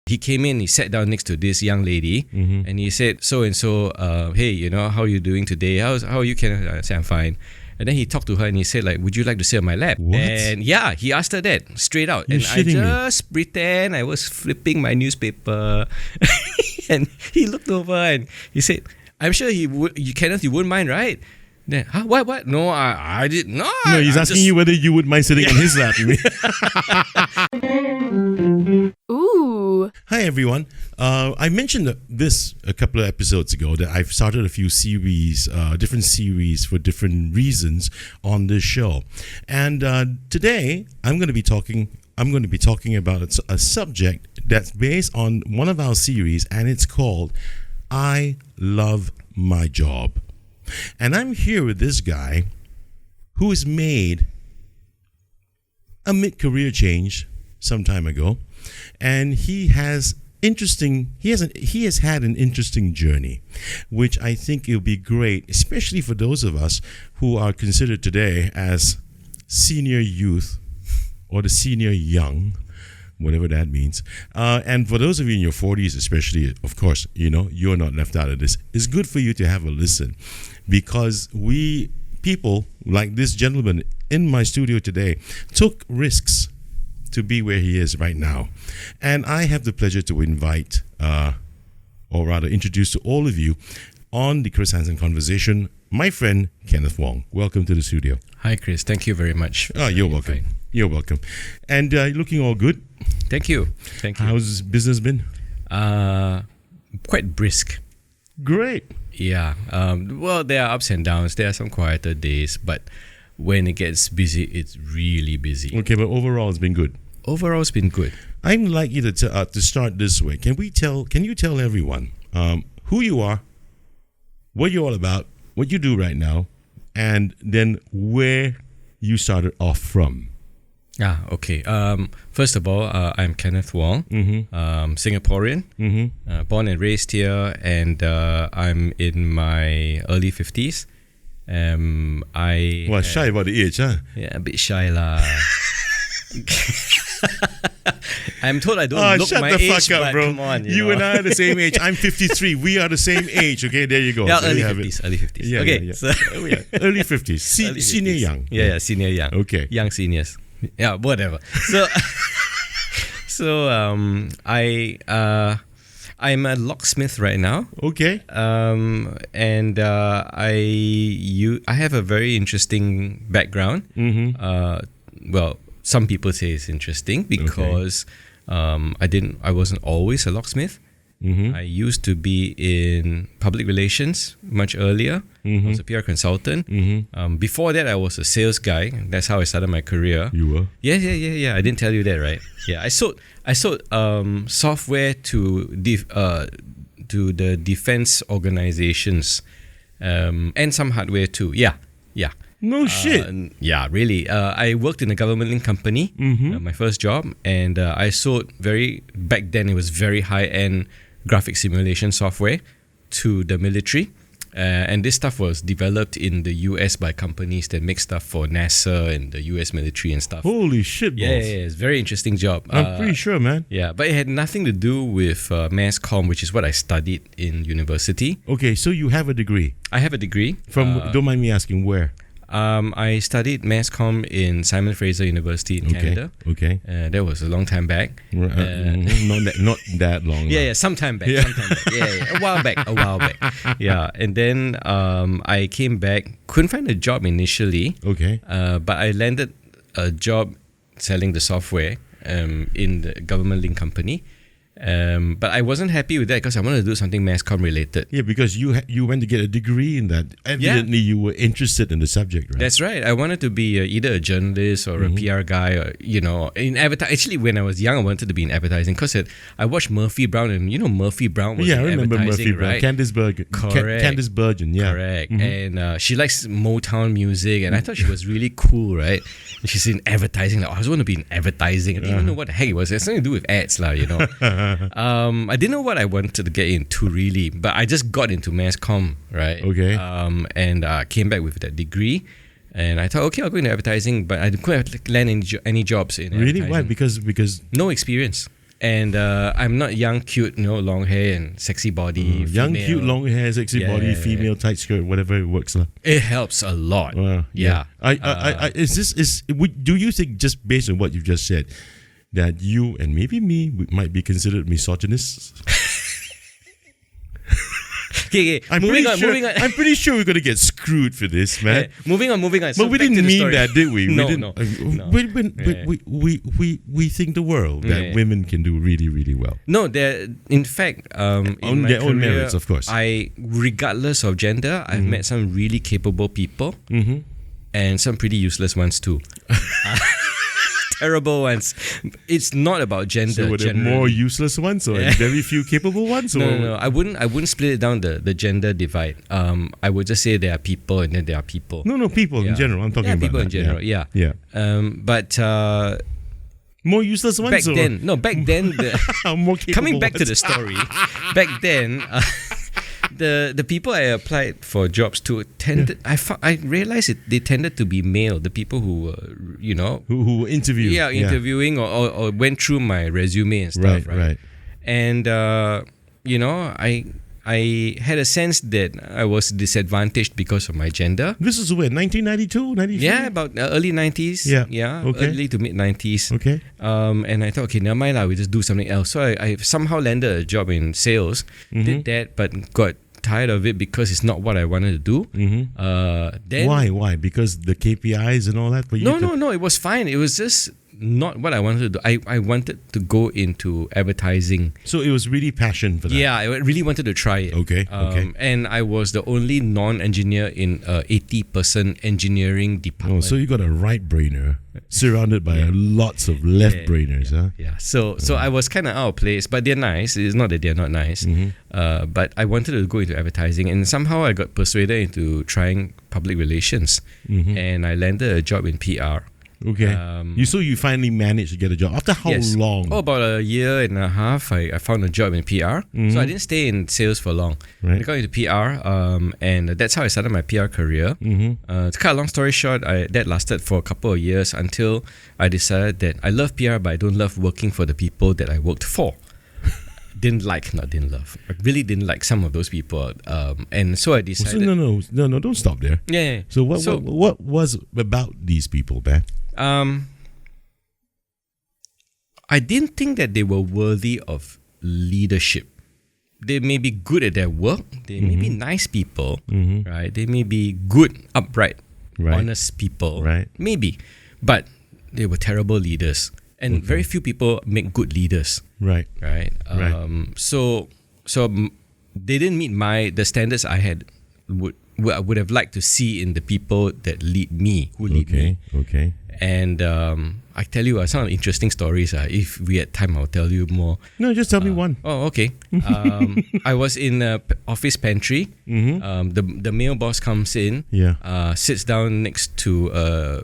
He came in, he sat down next to this young lady, and he said, so and so, hey, how are you doing today? How are you, Kenneth? I said, I'm fine. And then he talked to her and he said, like, would you like to sit on my lap? What? And yeah, he asked her that straight out. You're and I shitting just pretend I was flipping my newspaper. And he looked over and he said, I'm sure Kenneth, you wouldn't mind, right? Then, what? No, I did not. No, he's asking you whether you would mind sitting on his lap. You mean? Ooh. Hi, everyone. I mentioned this a couple of episodes ago that I've started a few series, different series for different reasons on this show. And today, I'm going to be talking about a subject that's based on one of our series, and it's called I Love My Job. And I'm here with this guy who has made a mid-career change some time ago, and he has had an interesting journey, which I think it'll be great, especially for those of us who are considered today as senior youth or the senior young, whatever that means. And for those of you in your 40s, especially, of course, you're not left out of this. It's good for you to have a listen, because people like this gentleman in my studio today took risks to be where he is right now. And I have the pleasure to invite, or rather introduce to all of you on the Chris Hansen Conversation, my friend Kenneth Wong. Welcome to the studio. Hi, Chris. Thank you very much. Oh, you're welcome. Fine. You're welcome. And you're looking all good. Thank you. How's business been? Quite brisk. Great. Yeah. Well, there are ups and downs. There are some quieter days, but when it gets busy, it's really busy. Okay, but overall, it's been good. Overall, it's been good. I'd like you to start this way. Can you tell everyone who you are, what you're all about, what you do right now, and then where you started off from? Okay. First of all, I'm Kenneth Wong, Singaporean, born and raised here, and I'm in my early 50s. Shy about the age, huh? Yeah, a bit shy lah. I'm told I don't look shut my the age, fuck up, but bro. come on, You and I are the same age. I'm 53. We are the same age. Okay, there you go. Yeah, there early you have 50s. it. Early 50s. Yeah, okay, yeah. so Early 50s. Early Senior 50s. young. Yeah, senior young. Okay. Young seniors. Yeah, whatever. So, I'm a locksmith right now. Okay. And I have a very interesting background. Well, some people say it's interesting because I wasn't always a locksmith. I used to be in public relations much earlier. I was a PR consultant. Before that, I was a sales guy. That's how I started my career. You were? Yeah. I didn't tell you that, right? Yeah, I sold software to the defense organizations, and some hardware too. Yeah. No shit. Yeah, really. I worked in a government-linked company, my first job, and I sold back then it was very high-end graphic simulation software to the military. And this stuff was developed in the US by companies that make stuff for NASA and the US military and stuff. Holy shit, boss. Yeah, it's a very interesting job. I'm pretty sure, man. Yeah, but it had nothing to do with mass comm, which is what I studied in university. Okay, so you have a degree. I have a degree. From, don't mind me asking, where? I studied mass comm in Simon Fraser University in Canada. Okay. That was a long time back. Not that long. Yeah, some time back. Yeah, a while back. Yeah, and then I came back. Couldn't find a job initially. Okay. But I landed a job selling the software in the government-linked company. But I wasn't happy with that because I wanted to do something mass comm related. Yeah, because you went to get a degree in that. Evidently, you were interested in the subject, right? That's right. I wanted to be either a journalist or a PR guy, or in advertising. Actually, when I was young, I wanted to be in advertising because I watched Murphy Brown, and Murphy Brown was in I remember Murphy Brown. right? Candice Bergen. Correct. Candice Bergen, yeah. Correct. And she likes Motown music, and I thought she was really cool, right? And she's in advertising. Like, I just want to be in advertising. I didn't even know what the heck it was. It had something to do with ads, I didn't know what I wanted to get into really, but I just got into mass comm, right? Okay. And came back with that degree, and I thought, okay, I'll go into advertising, but I couldn't land any jobs in advertising. Really? Why? Because no experience. And I'm not young, cute, long hair and sexy body. Young, female. cute, long hair, sexy body, female, tight skirt, whatever it works. It helps a lot. Yeah. Do you think, just based on what you've just said, that you and maybe me might be considered misogynists? Okay. Moving on. I'm pretty sure we're going to get screwed for this, man. Moving on. So but we didn't mean that, did we? No. We think the world that women can do really, really well. No, in fact, in on my their own career, merits, of course. Regardless of gender, I've met some really capable people and some pretty useless ones too. Terrible ones. It's not about gender. So were there more useless ones or very few capable ones? No. I wouldn't split it down the gender divide. I would just say there are people and then there are people. No, people in general. I'm talking about people that. in general. Yeah. But more useless ones. Back then, more capable coming back ones. to the story. Back then. The people I applied for jobs to tended. I realized they tended to be male. The people who were who interviewed. Interviewing or went through my resume and stuff. Right. And I had a sense that I was disadvantaged because of my gender. This is when 1992, 93. Yeah, about early 90s. Yeah. Okay. Early to mid 90s. Okay. And I thought, okay, never mind, we just do something else. So I somehow landed a job in sales. Did that, but got tired of it because it's not what I wanted to do. Then why? Because the KPIs and all that? No. It was fine. It was just not what I wanted to do. I wanted to go into advertising. So it was really passion for that? Yeah, I really wanted to try it. Okay. And I was the only non-engineer in a 80-person engineering department. Oh, so you got a right-brainer surrounded by lots of left-brainers, huh? Yeah. So I was kind of out of place, but they're nice. It's not that they're not nice. But I wanted to go into advertising, and somehow I got persuaded into trying public relations, and I landed a job in PR. Okay. So you finally managed to get a job. After how long? Oh, about a year and a half, I found a job in PR. So I didn't stay in sales for long. Right. I got into PR, and that's how I started my PR career. To cut a long story short, that lasted for a couple of years until I decided that I love PR, but I don't love working for the people that I worked for. Didn't love. I really didn't like some of those people. And so I decided... No, don't stop there. Yeah. So what was about these people, man? I didn't think that they were worthy of leadership. They may be good at their work. They may be nice people, right? They may be good, upright, honest people, right? Maybe, but they were terrible leaders, and very few people make good leaders, right? So they didn't meet the standards I had would have liked to see in the people that lead me, who lead me. Okay. And I tell you some interesting stories. If we had time, I'll tell you more. No, just tell me one. Oh, okay. I was in a office pantry. The male boss comes in, sits down next to a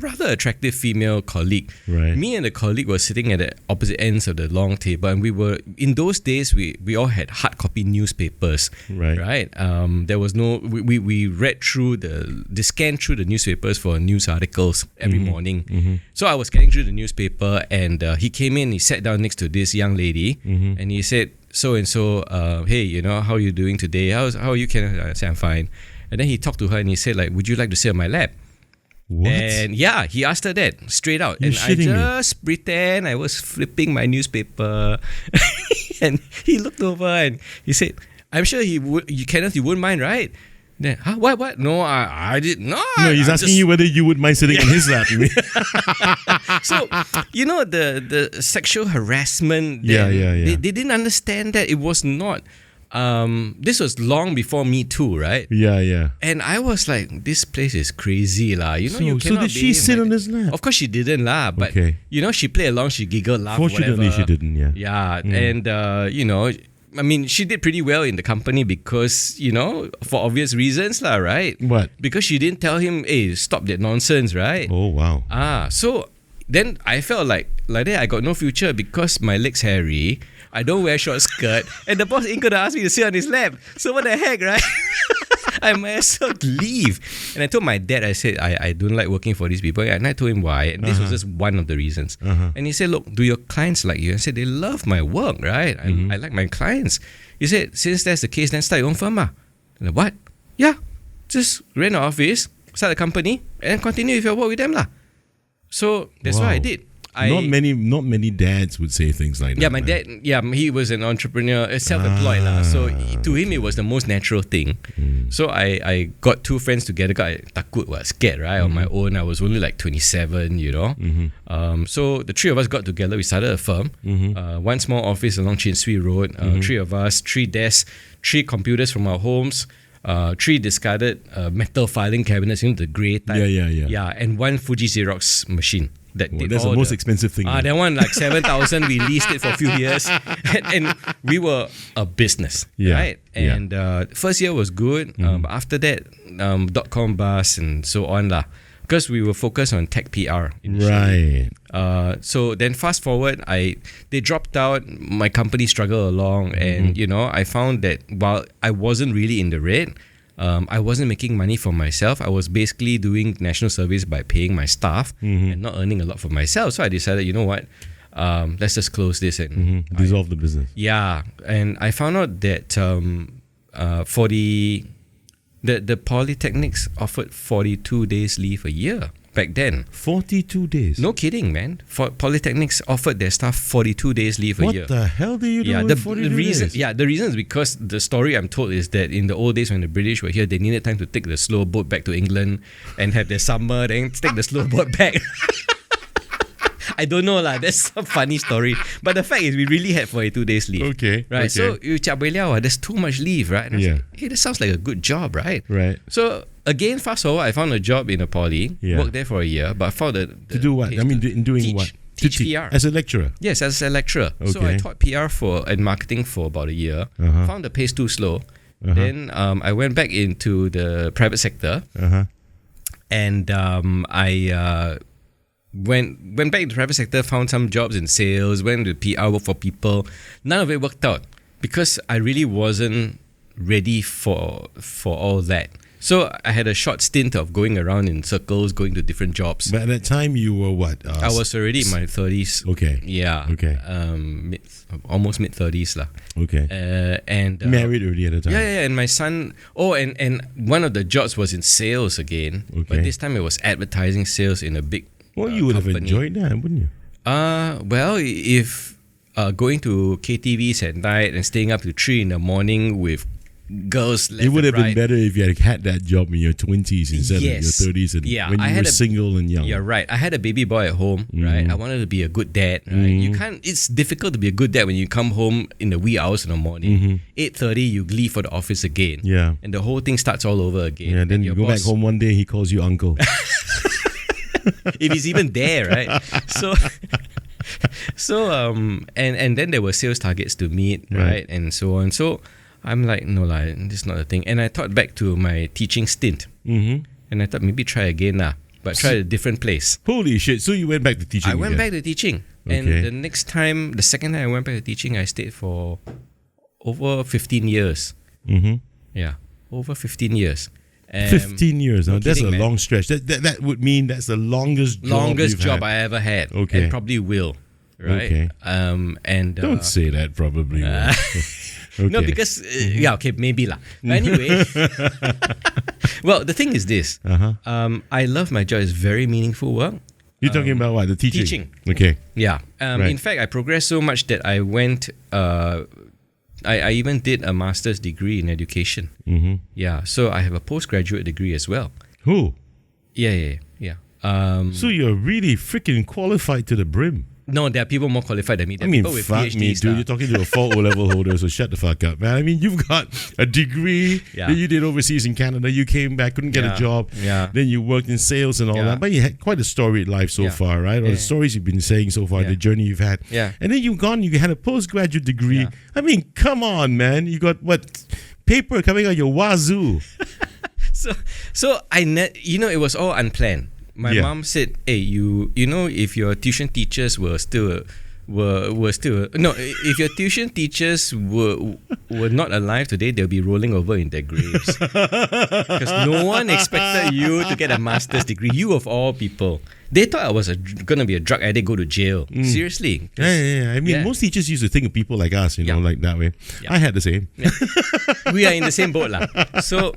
rather attractive female colleague. Right. Me and the colleague were sitting at the opposite ends of the long table, and we were, in those days, we all had hard copy newspapers. Right. There was no, we read through scanned through the newspapers for news articles every morning. So I was scanning through the newspaper, and he came in, he sat down next to this young lady, and he said, so and so, hey, how are you doing today? How are you, Kenneth? I said, I'm fine. And then he talked to her and he said, would you like to sit on my lap? What? And he asked her that straight out. You're and I just pretend I was flipping my newspaper. And he looked over and he said, I'm sure Kenneth, you wouldn't mind, right? Then, what? No, I did not. No, he's asking you whether you would mind sitting on his lap. You mean? So, the sexual harassment. They didn't understand that it was not. This was long before Me Too, right? Yeah. And I was like, this place is crazy lah. You so did she sit on his lap? Of course she didn't lah. But she played along, she giggled, laughed, Fortunately, whatever. she didn't. Yeah, and I mean, she did pretty well in the company because, for obvious reasons lah, right? What? Because she didn't tell him, hey, stop that nonsense, right? Oh wow. So then I felt like that I got no future because my leg's hairy. I don't wear short skirt, and the boss ain't gonna ask me to sit on his lap. So what the heck, right? I might as well leave. And I told my dad, I said, I don't like working for these people. And I told him why. And this was just one of the reasons. And he said, look, do your clients like you? I said, they love my work, right? I like my clients. He said, since that's the case, then start your own firm. And I, what? Yeah, just rent an office, start a company, and continue with your work with them. So that's what I did. Not many dads would say things like that. Yeah, my dad. Yeah, he was an entrepreneur, self-employed to him, it was the most natural thing. So I got two friends together. I takut, was scared, right? On my own, I was only like 27, you know. So the three of us got together. We started a firm. One small office along Chin Swee Road. Three of us, 3 desks, 3 computers from our homes. 3 discarded metal filing cabinets, the grey type. Yeah, and 1 Fuji Xerox machine. That's the most expensive thing. That one, like 7,000. We leased it for a few years, and we were a business, right? And first year was good. But after that, .com bust and so on because we were focused on tech PR initially. Right. So then fast forward, they dropped out. My company struggled along, and I found that while I wasn't really in the red, I wasn't making money for myself. I was basically doing national service by paying my staff and not earning a lot for myself. So I decided, you know what, let's just close this and dissolve the business. Yeah, and I found out that for the Polytechnics offered 42 days leave a year back then. 42 days? No kidding, man. For Polytechnics offered their staff 42 days leave a year. What the hell do you do with 42 days? Yeah, the reason is because the story I'm told is that in the old days when the British were here, they needed time to take the slow boat back to England and have their summer, then take the slow boat back. I don't know that's a funny story. But the fact is we really had 42 days leave. Okay. Right. Okay. So you there's too much leave, right? And I was like, hey, that sounds like a good job, right? Right. So again, fast forward, I found a job in a poly, worked there for a year, but I found the to do what? I mean, in doing teach, what? Teach PR. As a lecturer? Yes, as a lecturer. Okay. So I taught PR and marketing for about a year. Found the pace too slow. Then I went back into the private sector. And I went back into the private sector, found some jobs in sales, went to PR, work for people. None of it worked out because I really wasn't ready for all that. So I had a short stint of going around in circles, going to different jobs. But at that time, you were what? I was already in my 30s. Okay. Yeah. Okay. Almost mid-30s. Okay. And married already at the time? Yeah. And my son... Oh, and one of the jobs was in sales again. Okay. But this time it was advertising sales in a big Well, you would company. have enjoyed that, wouldn't you? Well, if going to KTVs at night and staying up to 3 in the morning with girls left It would have and right. been better if you had that job in your 20s instead of your 30s and when you were single and young. You're right. I had a baby boy at home, right? I wanted to be a good dad, right? It's difficult to be a good dad when you come home in the wee hours in the morning. 8:30, you leave for the office again. Yeah. And the whole thing starts all over again. Yeah, then you go back home one day, he calls you uncle. If he's even there, right? And then there were sales targets to meet, right? And so on. So I'm like, no, this is not a thing. And I thought back to my teaching stint. And I thought maybe try again, but try a different place. Holy shit. So you went back to teaching I went back to teaching. Okay. And the second time I went back to teaching, I stayed for over 15 years. Yeah, over 15 years. 15 years. No That's kidding, a man. long stretch. That would mean that's the longest job I ever had. Okay. And probably will. Right? Okay. And don't say that, probably will. Okay. No, because maybe lah. But anyway, well, the thing is this. I love my job. It's very meaningful work. You're talking about what? The teaching? Teaching. Okay. Yeah. Right. In fact, I progressed so much that I went. I even did a master's degree in education. Yeah. So I have a postgraduate degree as well. Who? Yeah. So you're really freaking qualified to the brim. No, there are people more qualified than me. There I are mean, people with fuck PhDs. me, dude. You're talking to a 4 O-level holder, so shut the fuck up, man. I mean, you've got a degree that you did overseas in Canada. You came back, couldn't get a job. Yeah. Then you worked in sales and all that. But you had quite a storied life so far, right? Or the stories you've been saying so far, the journey you've had. Yeah. And then you had a postgraduate degree. Yeah. I mean, come on, man. You got what? Paper coming out your wazoo. So it was all unplanned. My mom said, hey, you know, if your tuition teachers were still were still no. If your tuition teachers were not alive today, they'll be rolling over in their graves because no one expected you to get a master's degree. You of all people, they thought I was gonna be a drug addict, go to jail. Seriously. Yeah. I mean, most teachers used to think of people like us, like that way. Yeah. I had the same. Yeah. We are in the same boat, lah. So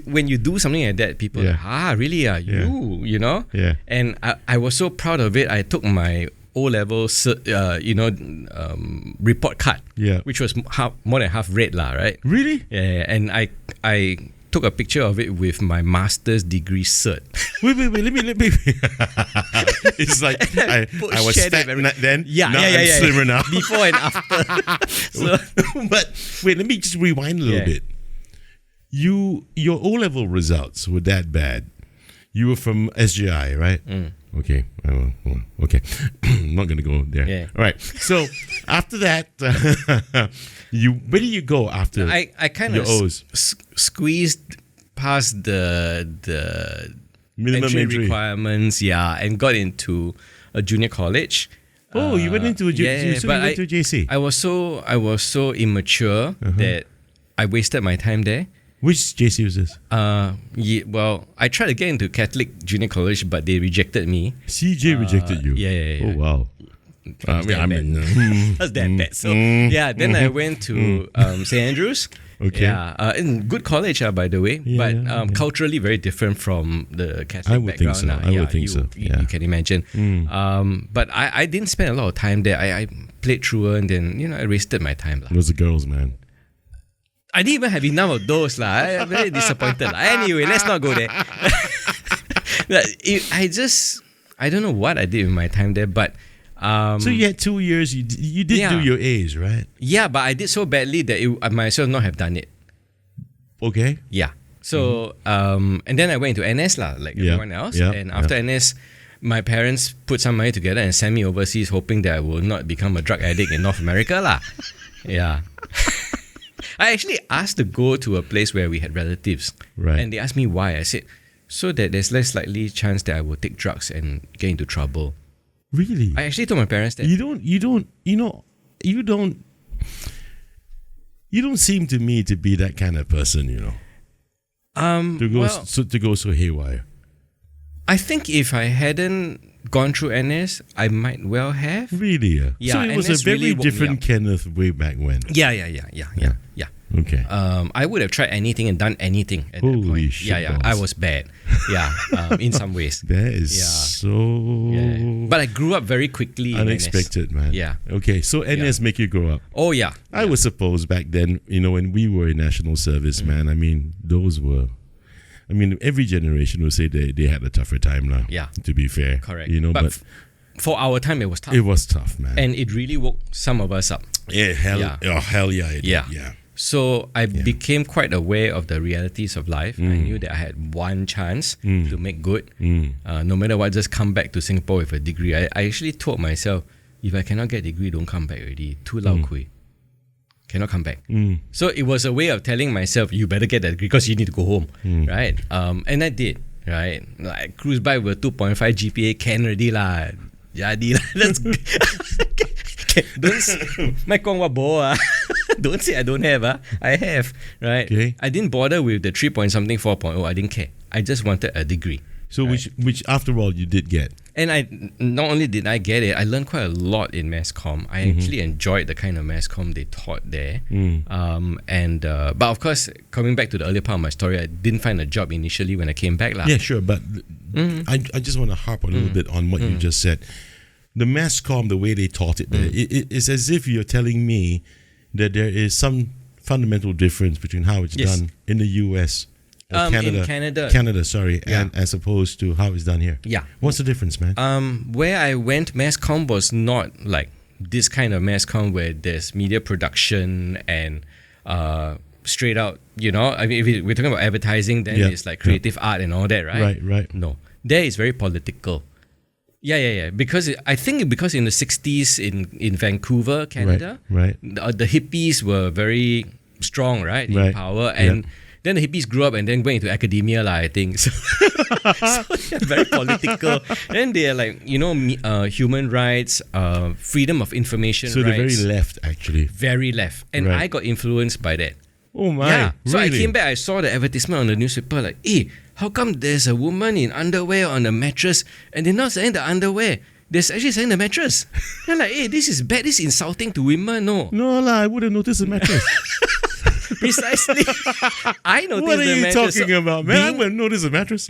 when you do something like that, people are like, really? You know? Yeah. And I was so proud of it. I took my O-level report card, which was more than half red, lah, right? Really? Yeah. And I took a picture of it with my master's degree cert. Wait, let me. It's like I was fat then. I'm slimmer now. Before and after. But wait, let me just rewind a little bit. Your O-level results were that bad. You were from SJI, right? Okay. Okay. I'm not gonna go there. Yeah. All right. So after that, where did you go after? I kind of squeezed past the minimum entry entry requirements, and got into a junior college. Oh, you went into a JC. you went to JC. I was so immature that I wasted my time there. Which JC was this? Well, I tried to get into Catholic junior college, but they rejected me. CJ rejected you. Yeah. Oh wow. That's that bad. So then I went to St. Andrews. Okay. Yeah, in good college, by the way, but culturally very different from the Catholic background. I would think so. You can imagine. But I didn't spend a lot of time there. I played truant, and I wasted my time. It was the girls, man. I didn't even have enough of those. I'm very disappointed. Anyway, let's not go there. I don't know what I did with my time there, but... so you had 2 years, you did do your A's, right? Yeah, but I did so badly that I might as well not have done it. Okay. Yeah. So, and then I went into NS, like everyone else. And after NS, my parents put some money together and sent me overseas, hoping that I will not become a drug addict in North America. Yeah. I actually asked to go to a place where we had relatives. Right. And they asked me why. I said, so that there's less likely chance that I will take drugs and get into trouble. Really? I actually told my parents that. You don't seem to me to be that kind of person, to go so haywire. I think if I hadn't gone through NS, I might well have. Really? Yeah. So it was a very different Kenneth way back when. Yeah. Okay. I would have tried anything and done anything at that Holy point. shit, Yeah. I was bad. Yeah. In some ways. That is so... Yeah. But I grew up very quickly. Unexpected, man. Yeah. Okay, so NS make you grow up. Oh, yeah. I would suppose back then, when we were in national service, man, I mean, every generation will say they had a tougher time now. Yeah. To be fair. Correct. But for our time, it was tough. It was tough, man. And it really woke some of us up. Yeah, hell yeah, it did. Yeah. So I became quite aware of the realities of life. I knew that I had one chance to make good. No matter what, just come back to Singapore with a degree. I actually told myself, if I cannot get a degree, don't come back already. Too lao kui. Cannot come back. So it was a way of telling myself, you better get that degree because you need to go home. Right? And I did. Right? I cruised by with 2.5 GPA, can already lah. Jadi lah. Let's don't say I don't have. I have. Right? Okay. I didn't bother with the 3-point-something, 4.0. I didn't care. I just wanted a degree. So which after all you did get. And I not only did I get it, I learned quite a lot in mass comm. I actually enjoyed the kind of mass comm they taught there. But of course, coming back to the earlier part of my story, I didn't find a job initially when I came back. Yeah, sure. But I just want to harp a little bit on what you just said. The mass comm, the way they taught it, it's as if you're telling me that there is some fundamental difference between how it's done in the US. In Canada, sorry, and as opposed to how it's done here. Yeah. What's the difference, man? Where I went, mass comm was not like this kind of mass comm where there's media production and straight out, I mean, if we're talking about advertising, then it's like creative art and all that, right? Right. No, there is very political. Yeah. Because I think because in the 60s in Vancouver, Canada, right. The hippies were very strong, right, in power, and Then the hippies grew up and then went into academia, I think. So, so they're very political. Then they're like, human rights, freedom of information So rights. they're very left, actually. Very left. And Right. I got influenced by that. Oh my! Yeah. So I really? came back, I saw the advertisement on the newspaper, like, hey, how come there's a woman in underwear on a mattress and they're not selling the underwear? They're actually selling the mattress. I'm like, hey, this is bad. This is insulting to women. No. No lah, I would have noticed the mattress. Precisely. I noticed What are the you mattress. talking about, man? I wouldn't notice the mattress.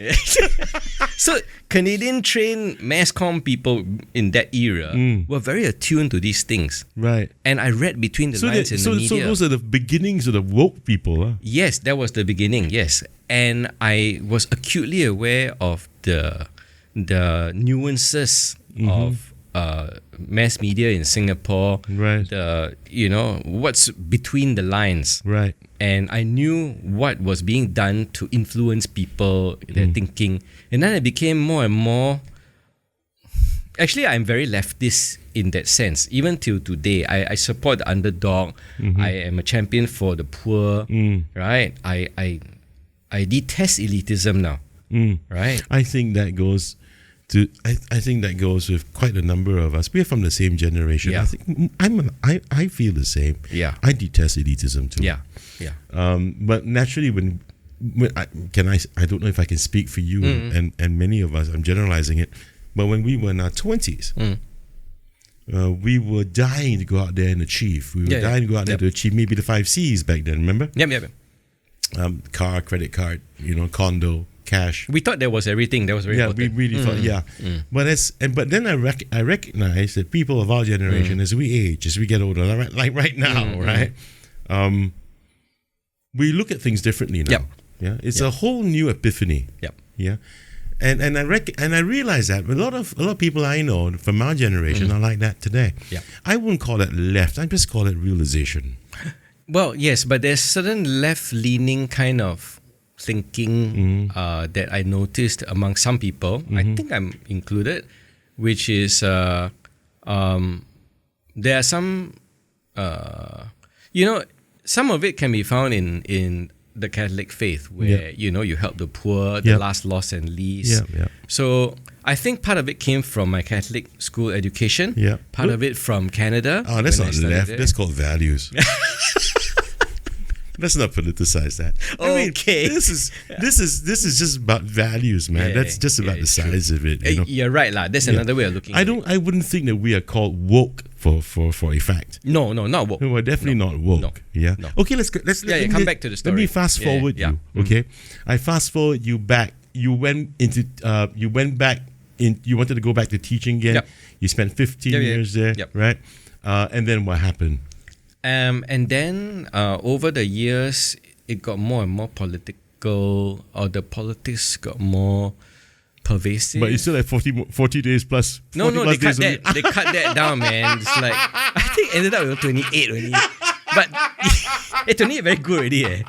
So Canadian trained mass comm people in that era were very attuned to these things. Right. And I read between the lines in the media. So those are the beginnings of the woke people, huh? Yes, that was the beginning, yes. And I was acutely aware of the nuances of mass media in Singapore. Right. What's between the lines. Right. And I knew what was being done to influence people, their thinking. And then I became more and more... Actually, I'm very leftist in that sense. Even till today, I support the underdog. I am a champion for the poor. Right? I detest elitism now. Right? I think that goes to I think that goes with quite a number of us. We're from the same generation. Yeah. I think I feel the same. Yeah. I detest elitism too. Yeah. But naturally, when I don't know if I can speak for you and many of us. I'm generalizing it, but when we were in our 20s, we were dying to go out there and achieve. We were dying to go out there to achieve maybe the 5 C's back then. Remember? Yep. Car, credit card, condo, cash. We thought that was everything. That was very important. We really thought, But then I recognize that people of our generation, as we age, as we get older, like right now, right? We look at things differently now. Yep. Yeah, it's a whole new epiphany. Yep. Yeah, and I realize that a lot of people I know from our generation are like that today. Yeah. I wouldn't call it left. I just call it realization. Well, yes, but there's certain left-leaning kind of thinking that I noticed among some people. I think I'm included, which is there are some some of it can be found in the Catholic faith, where you help the poor, the last lost and least. So I think part of it came from my Catholic school education. Part of it from Canada. Oh, that's not left. That's called values. Let's not politicize that. Okay. This is just about values, man. That's just about the size of it. You're right, lah. That's another way of looking at it. I wouldn't think that we are called woke for a fact. No, not woke. No, we're definitely not woke. No. Yeah. No. Okay, let's come back to the story. Let me fast forward you. Okay. I fast forward you back. You went back in. You wanted to go back to teaching again. Yep. You spent 15 years there, right? And then what happened? And then over the years, it got more and more political, or the politics got more pervasive. But you still had 40 days plus. No, they cut that down, man. It's like, I think ended up with 28 already. But 28 very good already.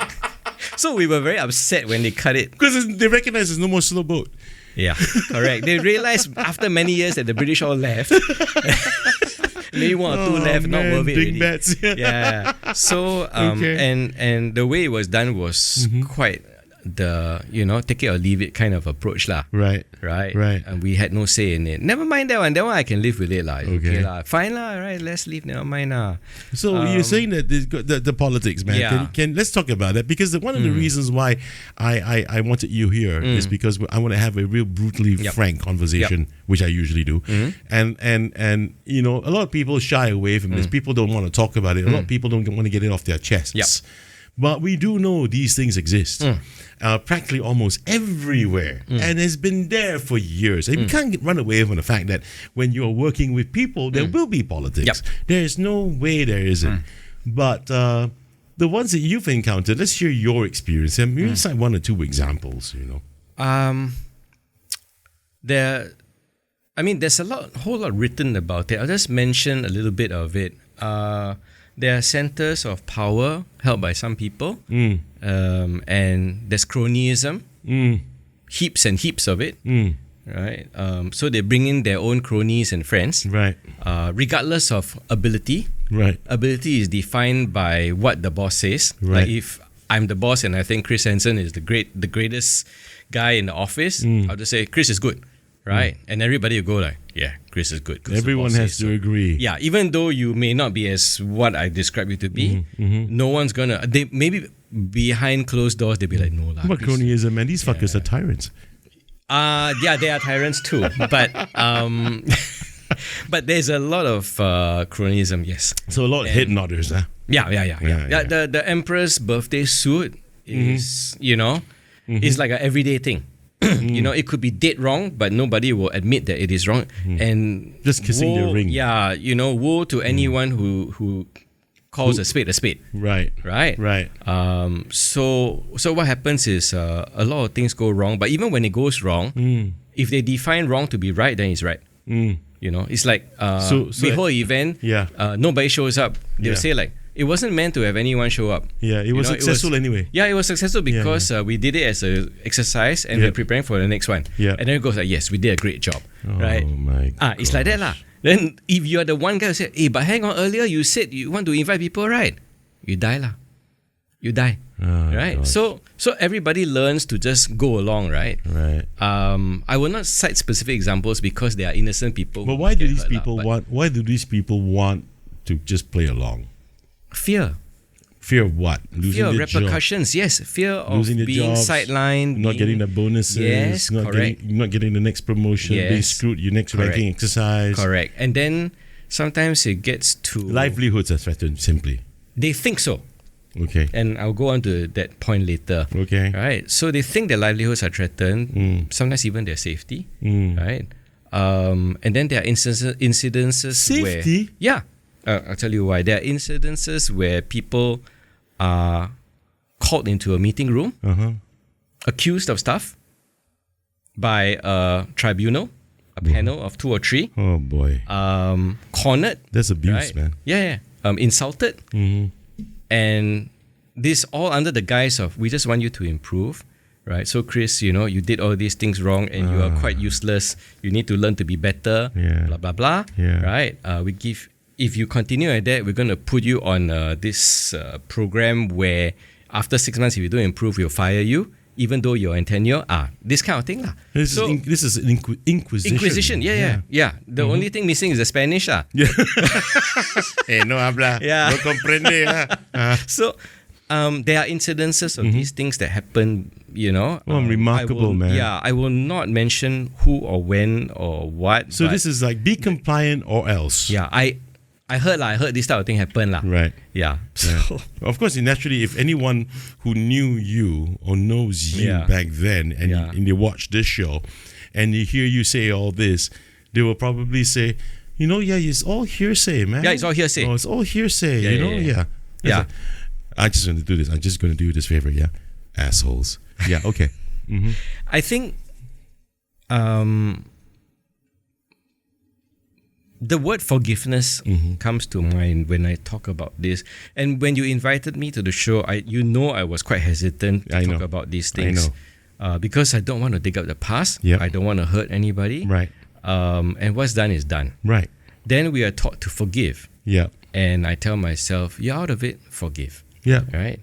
So we were very upset when they cut it. Because they recognize there's no more slow boat. Yeah, correct. They realized after many years that the British all left. Maybe one or two left, not worth it already. Bats. Yeah. So and the way it was done was quite the take it or leave it kind of approach lah. Right. And we had no say in it. Never mind that one. That one I can live with it lah. Okay lah. Fine lah. Right. Let's leave. Never mind lah. So you're saying that the politics, man. Yeah. Can let's talk about that, because one of the reasons why I wanted you here is because I want to have a real brutally frank conversation, which I usually do. And a lot of people shy away from this. People don't want to talk about it. A lot of people don't want to get it off their chests. But we do know these things exist practically almost everywhere, and it's been there for years. And you can't run away from the fact that when you're working with people, there will be politics. There is no way there isn't. But the ones that you've encountered, let's hear your experience. And maybe cite one or two examples. There's a whole lot written about it. I'll just mention a little bit of it. There are centers of power held by some people, and there's cronyism, heaps and heaps of it, right? So they bring in their own cronies and friends, right? Regardless of ability, right? Ability is defined by what the boss says. Right. Like if I'm the boss and I think Chris Hansen is the greatest guy in the office, I'll just say Chris is good, right? And everybody will go like, yeah, Chris is good. Everyone has to agree. Yeah, even though you may not be as what I describe you to be, no one's gonna. They maybe behind closed doors they'll be like, no lah. What cronyism, man? These fuckers are tyrants. Yeah, they are tyrants too, but but there's a lot of cronyism, yes. So a lot of head nodders, huh? Yeah. The emperor's birthday suit is, is like an everyday thing. It could be dead wrong, but nobody will admit that it is wrong. And just kissing the ring. Yeah, woe to anyone who calls a spade a spade. Right. So what happens is a lot of things go wrong. But even when it goes wrong, if they define wrong to be right, then it's right. It's like the whole event. Nobody shows up. They'll say like, it wasn't meant to have anyone show up. Yeah, it was successful anyway. Yeah, it was successful because we did it as an exercise and we're preparing for the next one. Yeah. And then it goes like, yes, we did a great job. Right? Oh my God. It's like that lah. Then if you're the one guy who said, hey, but hang on, earlier you said you want to invite people, right? You die lah. You die. Right? Gosh. So everybody learns to just go along, right? Right. I will not cite specific examples because they are innocent people. But why do these people want to just play along? Fear. Fear of what? Fear of repercussions. Yes, fear of being sidelined, not getting the bonuses. Yes, correct. Not getting the next promotion. Yes. Being screwed. Your next ranking exercise. Correct. And then sometimes it gets to livelihoods are threatened. Simply, they think so. Okay. And I'll go on to that point later. Okay. Right. So they think their livelihoods are threatened. Sometimes even their safety. Right. And then there are incidences safety. Where, yeah. I'll tell you why. There are incidences where people are called into a meeting room, accused of stuff by a tribunal, a panel of 2 or 3. Oh boy. Cornered. That's abuse, right? man. Yeah. Insulted. And this all under the guise of, we just want you to improve. Right. So Chris, you did all these things wrong and you are quite useless. You need to learn to be better. Yeah. Blah, blah, blah. Yeah. Right. If you continue like that, we're going to put you on this program where after 6 months, if you don't improve, we'll fire you, even though you're in tenure. This kind of thing. This is Inquisition. Inquisition, yeah. The only thing missing is the Spanish. Yeah. Hey, no habla. Yeah. No comprende. So there are incidences of these things that happen, remarkable, man. Yeah, I will not mention who or when or what. So this is like, be compliant or else. Yeah, I heard this type of thing happen lah. Right. Yeah. So of course, naturally, if anyone who knew you or knows you back then and they watch this show and they hear you say all this, they will probably say, it's all hearsay, man. Yeah, it's all hearsay. Oh, it's all hearsay, Yeah. I'm just going to do this. I'm just going to do you this favor, yeah? Assholes. Yeah, okay. I think the word forgiveness comes to mind when I talk about this. And when you invited me to the show, I was quite hesitant to talk about these things. I know. Because I don't want to dig up the past. Yep. I don't want to hurt anybody. Right. And what's done is done. Right. Then we are taught to forgive. Yeah. And I tell myself, you're out of it, forgive. Yeah. Right.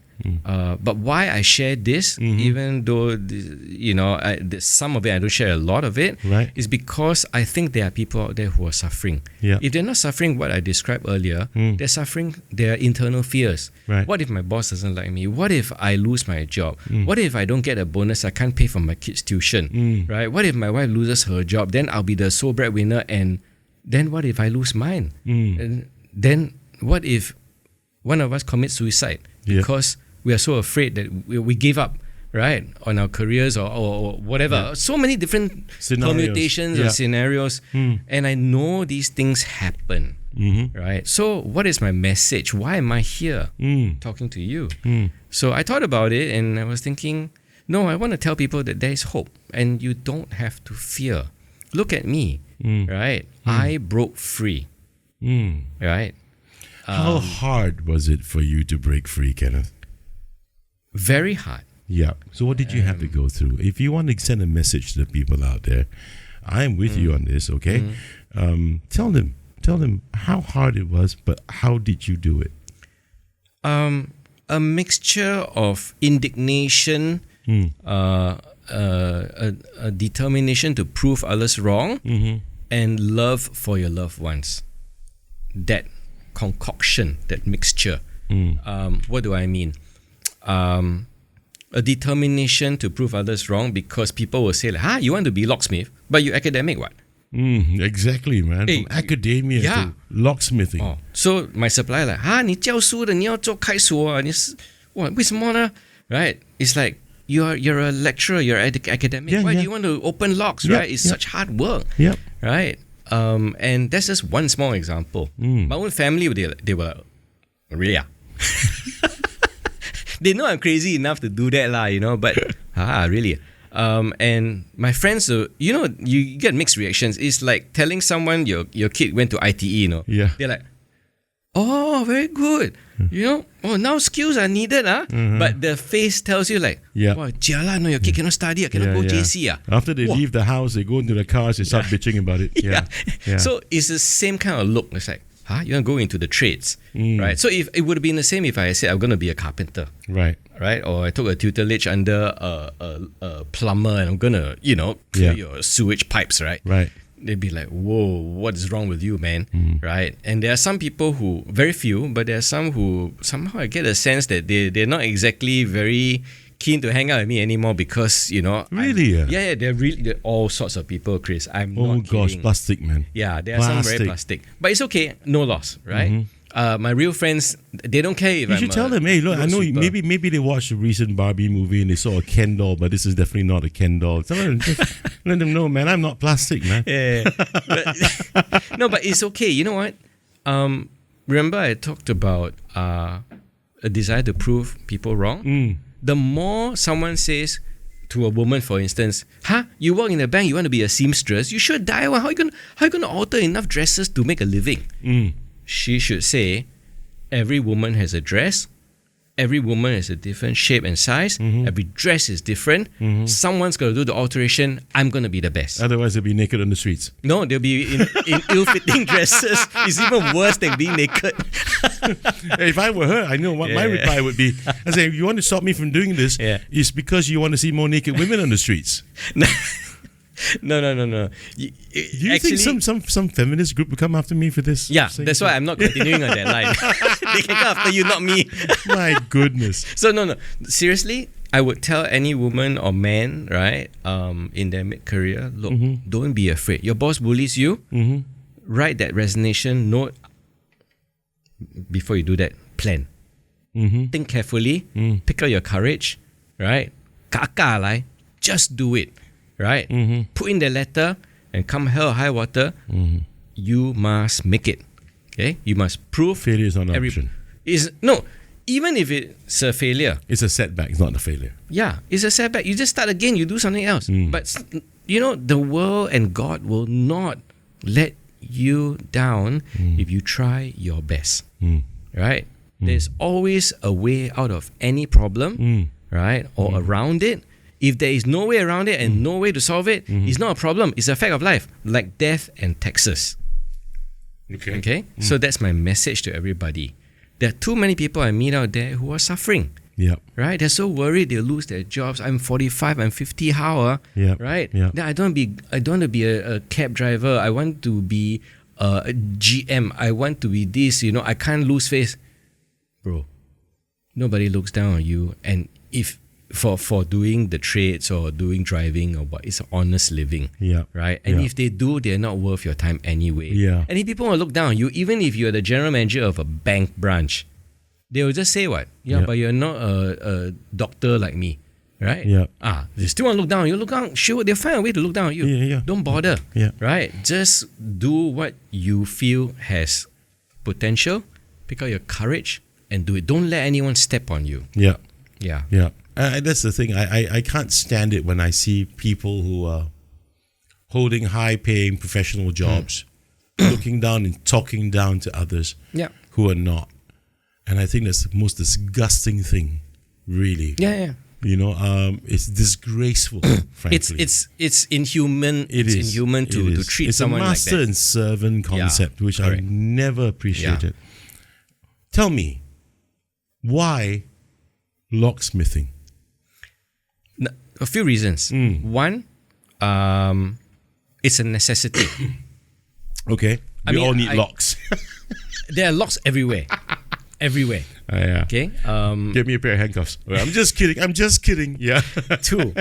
But why I share this, even though some of it I don't share a lot of it, right, is because I think there are people out there who are suffering. Yeah. If they're not suffering what I described earlier, they're suffering their internal fears. Right. What if my boss doesn't like me? What if I lose my job? What if I don't get a bonus? I can't pay for my kids' tuition. Right? What if my wife loses her job? Then I'll be the sole breadwinner, and then what if I lose mine? And then what if one of us commits suicide because we are so afraid that we give up, right, on our careers or whatever. Yeah. So many different permutations or scenarios. And I know these things happen, right? So what is my message? Why am I here talking to you? So I thought about it and I was thinking, no, I want to tell people that there is hope and you don't have to fear. Look at me, right? I broke free, right? How hard was it for you to break free, Kenneth? Very hard. Yeah. So what did you have to go through? If you want to send a message to the people out there, I'm with you on this, okay? Tell them how hard it was, but how did you do it? a mixture of indignation, a determination to prove others wrong, and love for your loved ones. That concoction, that mixture. What do I mean? A determination to prove others wrong, because people will say, like, you want to be locksmith, but you academic what? Exactly, man. Hey, From academia to locksmithing. So my supplier like, 你教书的，你要做开锁啊，你是为什么呢? Right? It's like you're a lecturer, you're an academic. Why do you want to open locks? Right? It's such hard work. Right? And that's just one small example. My own family, they were like, really? They know I'm crazy enough to do that, but really. And my friends, you get mixed reactions. It's like telling someone your kid went to ITE, They're like, oh, very good. Now skills are needed, But the face tells you like, wow, jialat, no, your kid cannot study, cannot go JC. After they leave the house, they go into the cars, they start bitching about it. So it's the same kind of look. It's like, you want to go into the trades, right? So if it would have been the same if I said I'm going to be a carpenter, right? Or I took a tutelage under a plumber and I'm going to, clear your sewage pipes, right? They'd be like, whoa, what is wrong with you, man? Right? And there are some people who, very few, but there are some who somehow I get a sense that they're not exactly very keen to hang out with me anymore because, Really? They're all sorts of people, Chris. I'm not kidding. Gosh, plastic, man. Yeah, there are some very plastic. But it's okay, no loss, right? My real friends, they don't care if you should tell them, hey, look, I know sweeper. maybe they watched a recent Barbie movie and they saw a Ken doll, but this is definitely not a Ken doll. Let them know, man, I'm not plastic, man. But it's okay. You know what? Remember I talked about a desire to prove people wrong? The more someone says to a woman, for instance, you work in a bank, you want to be a seamstress, you should die. How are you going to alter enough dresses to make a living? She should say, every woman has a dress. Every woman has a different shape and size. Every dress is different. Someone's got to do the alteration. I'm going to be the best. Otherwise, they'll be naked on the streets. No, they'll be in ill-fitting dresses. It's even worse than being naked. If I were her, I know what my reply would be. I say, if you want to stop me from doing this, it's because you want to see more naked women on the streets. No. Do you actually think some feminist group will come after me for this? Yeah, that's why I'm not continuing on that line. They can come after you, not me. My goodness. So no. Seriously, I would tell any woman or man, right, in their mid-career, look, don't be afraid. Your boss bullies you. Write that resignation note. Before you do that, plan. Think carefully. Pick up your courage, right? Just do it. Right? Put in the letter and come hell or high water, you must make it. Okay? You must prove failure is not an option. Even if it's a failure. It's a setback, it's not a failure. Yeah, it's a setback. You just start again, you do something else. But the world and God will not let you down if you try your best. Right? There's always a way out of any problem, right? Or around it. If there is no way around it and no way to solve it, it's not a problem. It's a fact of life, like death and taxes. Okay? So that's my message to everybody. There are too many people I meet out there who are suffering. Right? They're so worried they'll lose their jobs. I'm 45, I'm 50, how? Right? Then I don't want to be a cab driver. I want to be a GM. I want to be this, I can't lose face. Bro, nobody looks down on you. And if for doing the trades or doing driving or what, it's an honest living. Right? And if they do, they're not worth your time anyway. And if people want to look down on you, even if you're the general manager of a bank branch, they will just say what? But you're not a doctor like me. Right? They still want to look down on you. Look down, sure, they'll find a way to look down on you. Don't bother. Right? Just do what you feel has potential, pick up your courage and do it. Don't let anyone step on you. That's the thing. I can't stand it when I see people who are holding high-paying professional jobs, looking down and talking down to others who are not. And I think that's the most disgusting thing, really. It's disgraceful, frankly. It's inhuman. It's inhuman to treat someone like that. It's a master and servant concept, which I never appreciated. Tell me, why locksmithing? A few reasons. One, it's a necessity. Okay. We all need locks. There are locks everywhere. Everywhere. Yeah. Okay. Give me a pair of handcuffs. Well, I'm just kidding. Yeah. Two,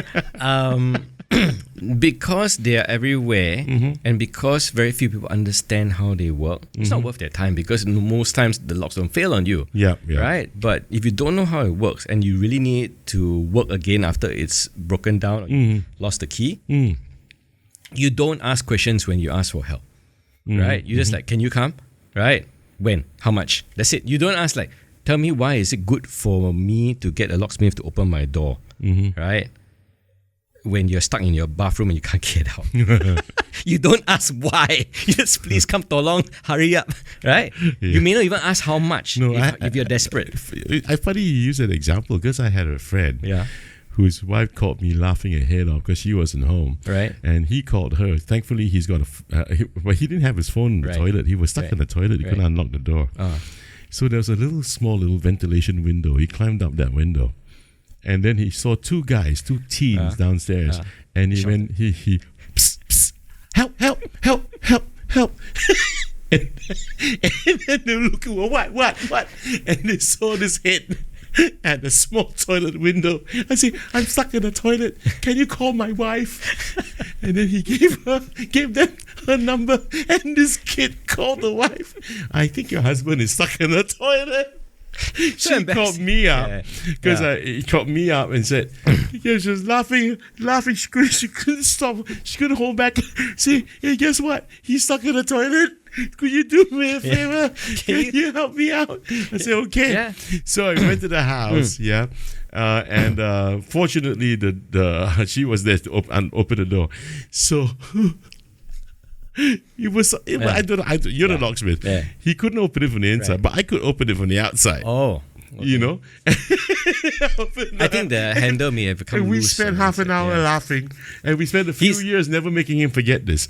because they are everywhere, and because very few people understand how they work, it's not worth their time, because most times the locks don't fail on you. Yeah. Right? But if you don't know how it works and you really need to work again after it's broken down or you lost the key, you don't ask questions when you ask for help. Right? You just like, can you come? Right? When? How much? That's it. You don't ask like, tell me why is it good for me to get a locksmith to open my door? Right? When you're stuck in your bathroom and you can't get out. You don't ask why. You just, please come tolong, hurry up. Right? Yeah. You may not even ask how much No, if you're desperate. I funny you use that example, because I had a friend whose wife called me laughing her head off because she wasn't home. Right. And he called her. Thankfully, he's got but he didn't have his phone in the toilet. He was stuck in the toilet. He couldn't unlock the door. So there was a small ventilation window. He climbed up that window. And then he saw two teens downstairs. And he went, he psst, psst, help. and then they were looking, what? And they saw this head at the small toilet window. I say, I'm stuck in the toilet. Can you call my wife? And then he gave them her number, and this kid called the wife. I think your husband is stuck in the toilet. She called me up because he called me up and said, she was laughing. She couldn't stop. She couldn't hold back. Say, hey, guess what? He's stuck in the toilet. Could you do me a favor? Can you help me out? I said, okay. Yeah. So I went to the house, and fortunately, she was there to open the door. So it was. I don't know. You're the locksmith. Yeah. He couldn't open it from the inside, but I could open it from the outside. Oh. Okay. You know, I think the handle may have become and we loose. spent half an hour laughing, and we spent a few years never making him forget this.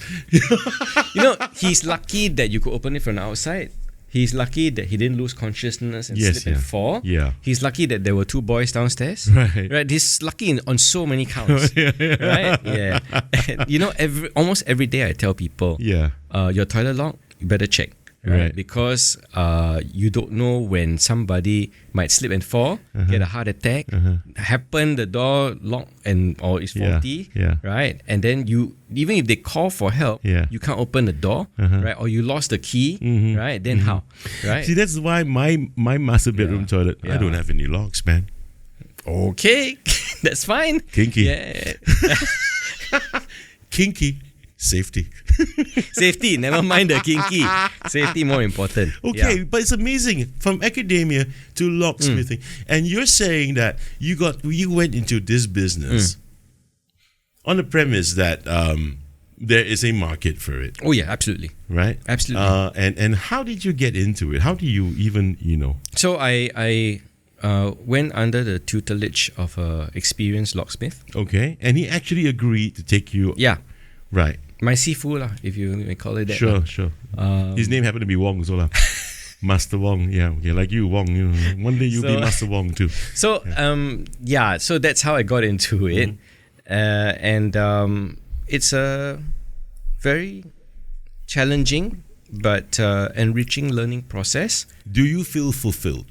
He's lucky that you could open it from the outside. He's lucky that he didn't lose consciousness and slip and fall. Yeah. He's lucky that there were two boys downstairs. Right. He's lucky on so many counts. Right? Yeah. And, almost every day I tell people, your toilet lock, you better check. Right. Because you don't know when somebody might slip and fall, get a heart attack, happen the door lock or is faulty, right? And then even if they call for help, you can't open the door, right? Or you lost the key, right? Then how, right? See, that's why my master bedroom toilet, I don't have any locks, man. Okay, that's fine. Kinky. Yeah. Kinky. Safety. Safety, never mind the kinky. Safety more important. Okay, but it's amazing, from academia to locksmithing. And you're saying that you went into this business on the premise that there is a market for it. Oh yeah, absolutely. Right? Absolutely. And how did you get into it? How do you even, So I went under the tutelage of an experienced locksmith. Okay. And he actually agreed to take you. Yeah. Right. My sifu lah, if you may call it that. Sure. His name happened to be Wong, so Master Wong, okay, like you, Wong. One day you'll be Master Wong too. So, so that's how I got into it, and it's a very challenging but enriching learning process. Do you feel fulfilled?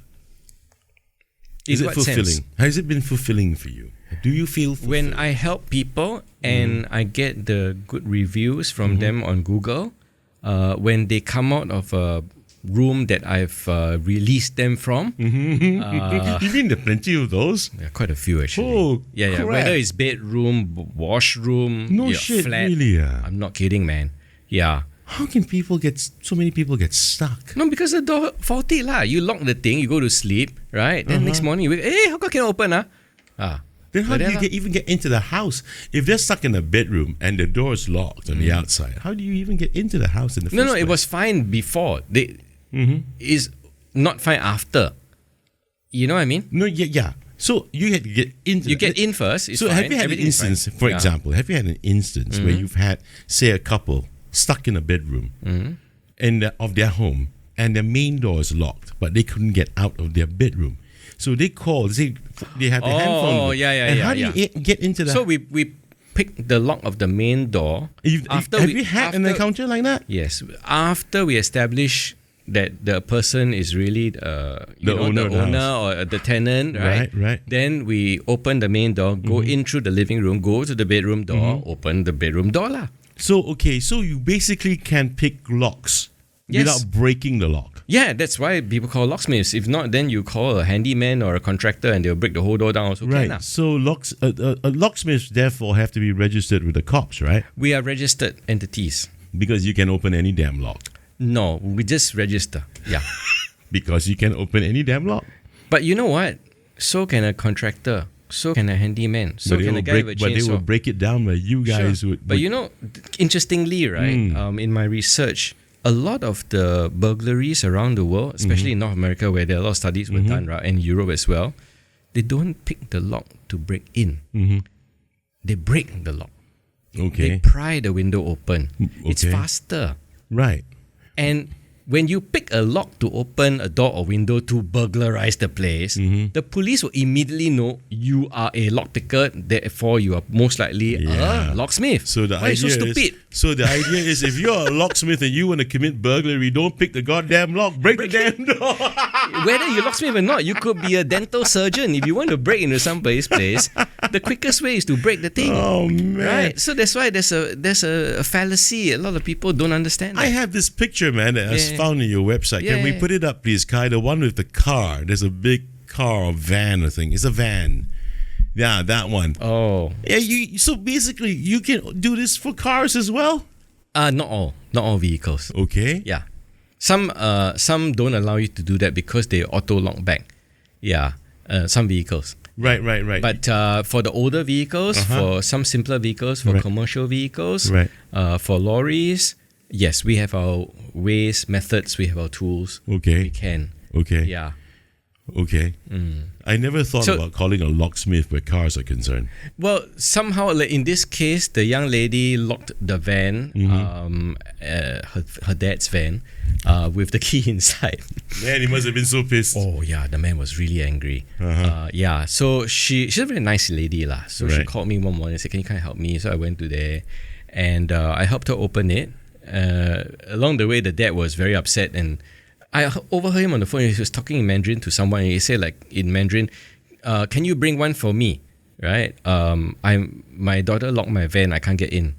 Is it fulfilling? Sense? Has it been fulfilling for you? Do you feel fulfilled? When I help people and I get the good reviews from them on Google, when they come out of a room that I've released them from. You mean there are plenty of those? Yeah, quite a few actually. Oh, yeah. Whether it's bedroom, washroom, shit, flat. Really? I'm not kidding, man. Yeah. How can so many people get stuck? No, because the door faulty lah. You lock the thing, you go to sleep, right? Then next morning you wake, hey, how come can I open? Then how do you even get into the house? If they're stuck in a bedroom and the door is locked on the outside, how do you even get into the house in the first place? No, it was fine before. Is not fine after. You know what I mean? No, yeah. So you had to get into. You get in first. It's so fine. Have you had an instance, for example? Have you had an instance where you've had, say, a couple stuck in a bedroom of their home, and their main door is locked, but they couldn't get out of their bedroom? So they call. They have the handphone. Oh, yeah. And how do you get into that? So we pick the lock of the main door. Have you had an encounter like that? Yes. After we establish that the person is really the owner or the tenant, right? Right. Then we open the main door, go in through the living room, go to the bedroom door, open the bedroom door lah. So you basically can pick locks without breaking the lock. Yeah, that's why people call locksmiths. If not, then you call a handyman or a contractor and they'll break the whole door down also. Right. Can, so locksmiths therefore have to be registered with the cops, right? We are registered entities. Because you can open any damn lock. No, we just register. Yeah. Because you can open any damn lock. But you know what? So can a contractor. So can a handyman. So can a guy with a chainsaw. But they will break it down where you guys would. But interestingly, right, in my research, a lot of the burglaries around the world, especially in North America where there are a lot of studies were done, right, and Europe as well, they don't pick the lock to break in. They break the lock. Okay. They pry the window open. Okay. It's faster. Right. And when you pick a lock to open a door or window to burglarize the place, the police will immediately know you are a lockpicker, therefore you are most likely a locksmith. So the idea is if you're a locksmith and you want to commit burglary, don't pick the goddamn lock, break the damn door. Whether you're locksmith or not, you could be a dental surgeon. If you want to break into somebody's place, the quickest way is to break the thing. Oh man! Right. So that's why there's a fallacy. A lot of people don't understand that. I have this picture, man, that I found on your website. Can we put it up, please, Kai? The one with the car. There's a big car or van or thing. It's a van. Yeah, that one. Oh. Yeah. So basically, you can do this for cars as well. Not all vehicles. Okay. Yeah. Some don't allow you to do that because they auto lock back. Yeah. Some vehicles. Right. But for the older vehicles, for some simpler vehicles, for commercial vehicles, for lorries, yes, we have our ways, methods, we have our tools. Okay. We can. Okay. Yeah. Okay. I never thought about calling a locksmith where cars are concerned. Well, somehow, like in this case, the young lady locked the van, her dad's van, with the key inside. Man, he must have been so pissed. Oh yeah, the man was really angry. So she's a very nice lady lah. So she called me one morning and said, "Can you kind of help me?" So I went to there, and I helped her open it. Along the way, the dad was very upset, and I overheard him on the phone. He was talking in Mandarin to someone, and he said, like in Mandarin, "Can you bring one for me?" Right? My daughter locked my van. I can't get in.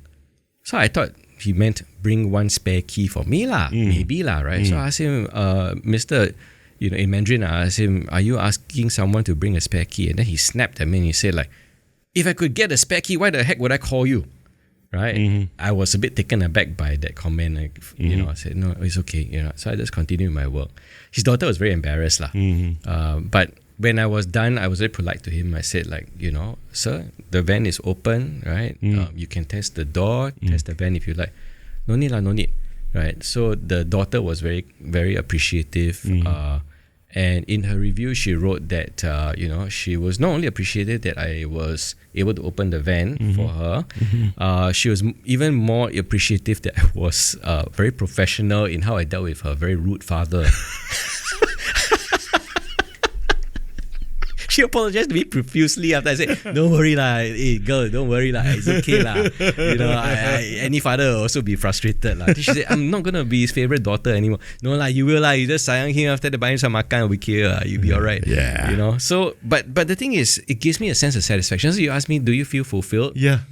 So I thought he meant bring one spare key for me lah, maybe lah, right? So I asked him, Mister, in Mandarin, I asked him, "Are you asking someone to bring a spare key?" And then he snapped at me and he said, like, "If I could get a spare key, why the heck would I call you?" Right? I was a bit taken aback by that comment. Like, I said, "No, it's okay." So I just continued my work. His daughter was very embarrassed lah. But when I was done, I was very polite to him. I said, like, "Sir, the van is open, right? You can test the door, test the van if you like." No need lah, no need. Right? So the daughter was very, very appreciative. And in her review, she wrote that, she was not only appreciated that I was able to open the van for her, she was even more appreciative that I was very professional in how I dealt with her very rude father. She apologized to me profusely after I said, "Don't worry lah, hey girl, don't worry lah, it's okay lah." Any father will also be frustrated lah. She said, "I'm not gonna be his favorite daughter anymore." "No lah, you will lah. You just sayang him after the buying some makan over here. You'll be alright." Yeah. So, but the thing is, it gives me a sense of satisfaction. So you ask me, do you feel fulfilled? Yeah.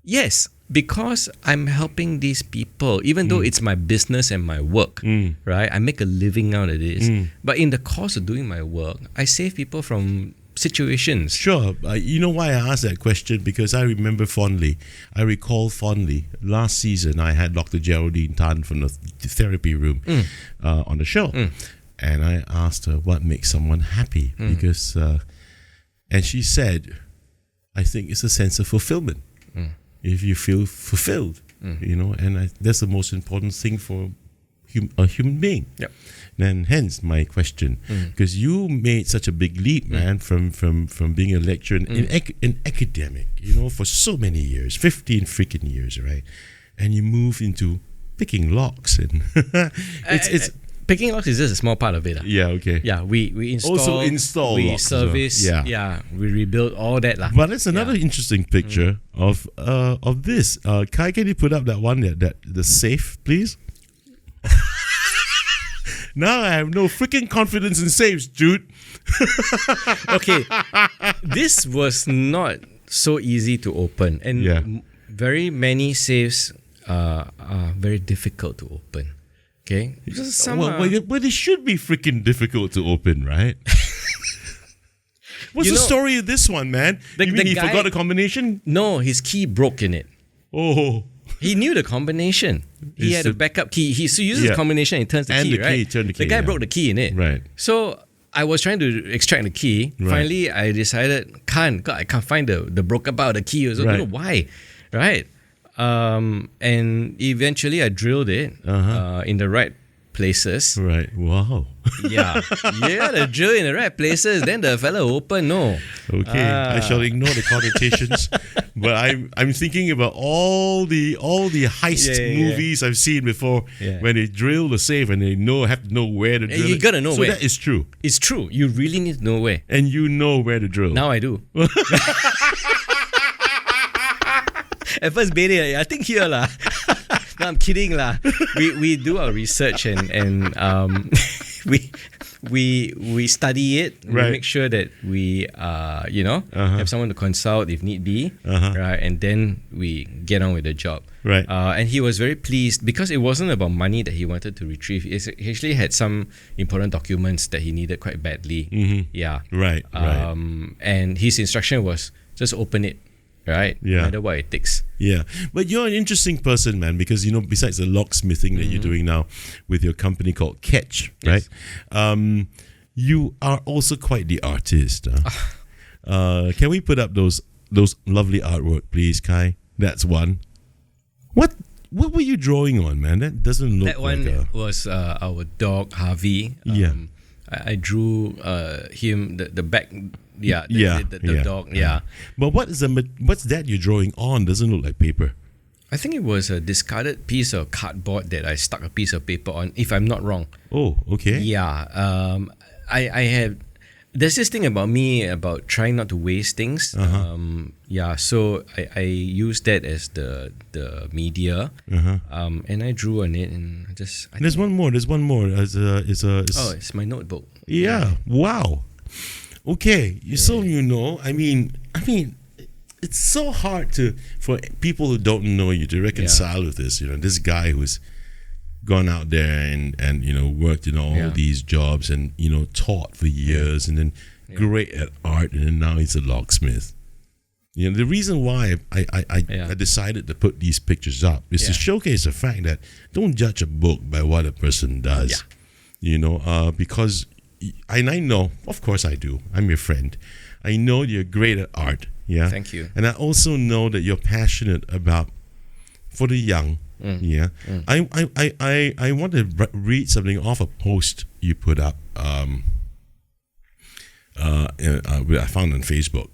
Yes, because I'm helping these people, even though it's my business and my work, right? I make a living out of this. But in the course of doing my work, I save people from situations. Sure. You know why I asked that question? Because I recall fondly, last season I had Dr. Geraldine Tan from the therapy room on the show. And I asked her what makes someone happy. Because, and she said, "I think it's a sense of fulfillment. If you feel fulfilled, and that's the most important thing for a human being." Yep. And hence my question, because you made such a big leap, man, from being a lecturer in academic, for so many years, 15 freaking years, right? And you move into picking locks, and picking locks is just a small part of it. Yeah, okay. Yeah, we install, Also install we locks as well. service, we rebuild all that lah. But it's another interesting picture of this. Kai, can you put up that one that the safe, please? Now I have no freaking confidence in safes, dude. Okay, this was not so easy to open, and very many safes are very difficult to open. Okay, but it should be freaking difficult to open, right? What's the story of this one, man? You mean he forgot a combination? No, his key broke in it. Oh. He knew the combination. He had a backup key. He uses the combination and turns the key, right? The guy broke the key in it. Right. So I was trying to extract the key. Right. Finally, I decided, I can't find the broken part of the key. I don't know why. Right. And eventually I drilled it in the right places. Right. Wow. Yeah. The drill in the right places. Then the fella opened. No. Okay. I shall ignore the connotations. But I'm thinking about all the heist movies I've seen before when they drill the safe and they have to know where to drill. You gotta know where. So that is true. It's true. You really need to know where. And you know where to drill. Now I do. At first, Bede, I think here lah. No, I'm kidding lah. We do our research and we study it. Right. We make sure that we have someone to consult if need be. Right, and then we get on with the job. Right. And he was very pleased because it wasn't about money that he wanted to retrieve. He actually had some important documents that he needed quite badly. Mm-hmm. Yeah. Right. And his instruction was just open it. Right? Yeah. No matter what it takes. Yeah. But you're an interesting person, man, because, besides the locksmithing that you're doing now with your company called Catch, right? Yes. You are also quite the artist. Can we put up those lovely artwork, please, Kai? That's one. What were you drawing on, man? That doesn't look like that one was our dog, Harvey. I drew him, the back... the dog. Yeah. But what's that you're drawing on? Doesn't look like paper. I think it was a discarded piece of cardboard that I stuck a piece of paper on, if I'm not wrong. Oh, okay. Yeah. I have... There's this thing about me about trying not to waste things. So I used that as the media. And I drew on it and There's one more. It's my notebook. Yeah. Wow. Okay, I mean, it's so hard for people who don't know you to reconcile with this. This guy who's gone out there and worked in all these jobs and taught for years and then great at art and then now he's a locksmith. The reason why I decided to put these pictures up is to showcase the fact that don't judge a book by what a person does. Because. And I know, of course I do. I'm your friend. I know you're great at art. Yeah. Thank you. And I also know that you're passionate for the young. Yeah. I want to read something off a post you put up. I found on Facebook.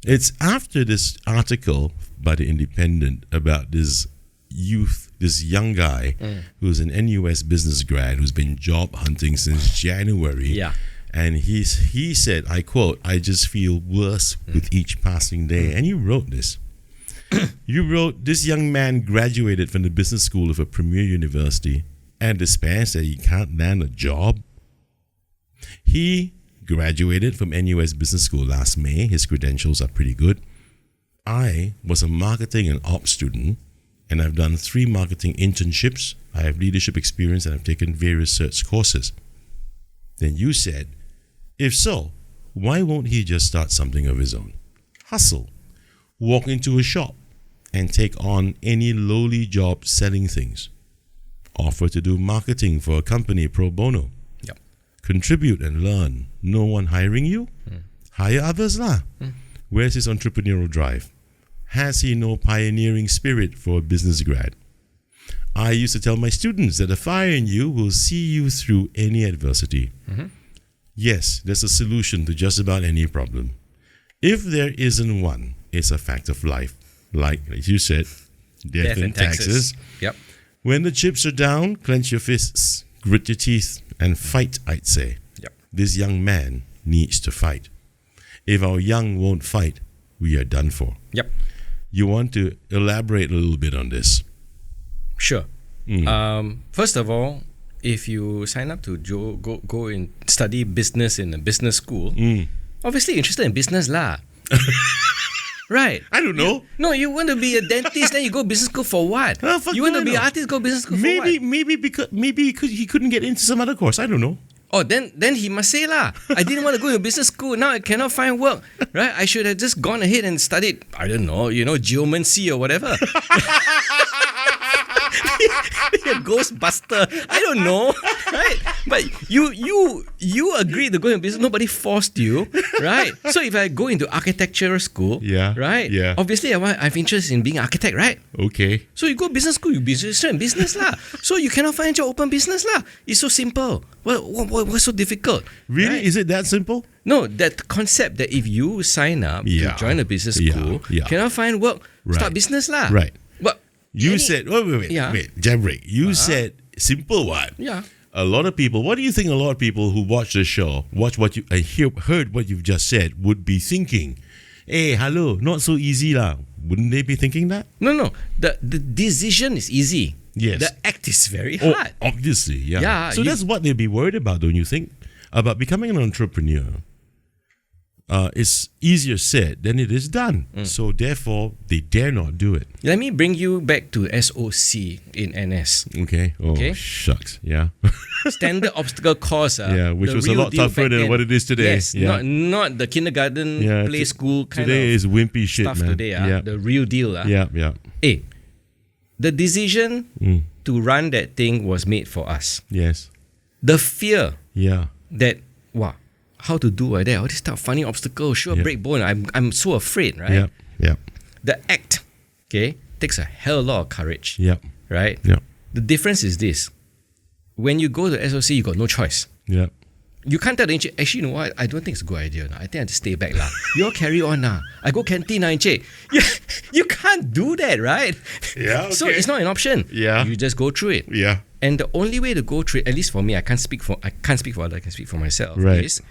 It's after this article by the Independent about this young guy who's an NUS business grad who's been job hunting since January. Yeah. And he said, I quote, "I just feel worse with each passing day." And you wrote this. You wrote, "This young man graduated from the business school of a premier university and despairs that he can't land a job." He graduated from NUS Business School last May. His credentials are pretty good. I was a marketing and ops student, and I've done 3 marketing internships. I have leadership experience and I've taken various cert courses. Then you said, if so, why won't he just start something of his own? Hustle, walk into a shop and take on any lowly job selling things. Offer to do marketing for a company pro bono. Yep. Contribute and learn. No one hiring you? Hire others lah. Where's his entrepreneurial drive? Has he no pioneering spirit for a business grad? I used to tell my students that the fire in you will see you through any adversity. Yes, there's a solution to just about any problem. If there isn't one, it's a fact of life. Like you said, death and taxes. Yep. When the chips are down, clench your fists. grit your teeth and fight, I'd say. Yep. This young man needs to fight. If our young won't fight, we are done for. Yep. You want to elaborate a little bit on this? Sure. First of all, if you sign up to go and study business in a business school, obviously interested in business lah. Right. I don't know. You want to be a dentist, then you go business school for what? You want to be an artist, go business school for what? Maybe because he couldn't get into some other course. I don't know. Oh, then he must say lah. I didn't want to go to business school. Now I cannot find work. Right? I should have just gone ahead and studied, I don't know, geomancy or whatever. Ghostbuster. I don't know. Right? But you agreed to go into business. Nobody forced you. Right? So if I go into architectural school, right? Yeah. Obviously I'm interested in being an architect, right? Okay. So you go business school, you be interested in business lah. So you cannot find a job, open business lah. It's so simple. What's so difficult? Really? Right? Is it that simple? No, that concept that if you sign up to join a business school, cannot find work, start business lah. Right. But you said, wait, Jabrick. You said simple one. Yeah. A lot of people, what do you think a lot of people who watch the show, watch what you heard what you've just said, would be thinking? Hey, hello, not so easy lah. Wouldn't they be thinking that? No. The decision is easy. Yes. The act is very hard. Obviously, yeah. Yeah, So that's what they'll be worried about, don't you think? About becoming an entrepreneur. It's easier said than it is done. So therefore, they dare not do it. Let me bring you back to SOC in NS. Okay. Oh, Okay. Shucks. Yeah. Standard obstacle course. Which was a lot tougher than what it is today. Yes, not the kindergarten, play school kind today of is wimpy shit, stuff man. today. The real deal. Yeah. Hey, the decision to run that thing was made for us. Yes. The fear Yeah. that, how to do like that, all this stuff, funny obstacle, break bone. I'm so afraid, right? Yeah. The act, takes a hell of a lot of courage. Yeah. Right? Yeah. The difference is this. When you go to SOC, you got no choice. Yeah. You can't tell the encik, actually, you know what? I don't think it's a good idea. I think I just stay back lah. You all carry on lah. I go canteen lah, encik. You can't do that, right? Yeah. Okay. So it's not an option. Yeah. You just go through it. Yeah. And the only way to go through it, at least for me, I can't speak for others, I can speak for myself. Right. Is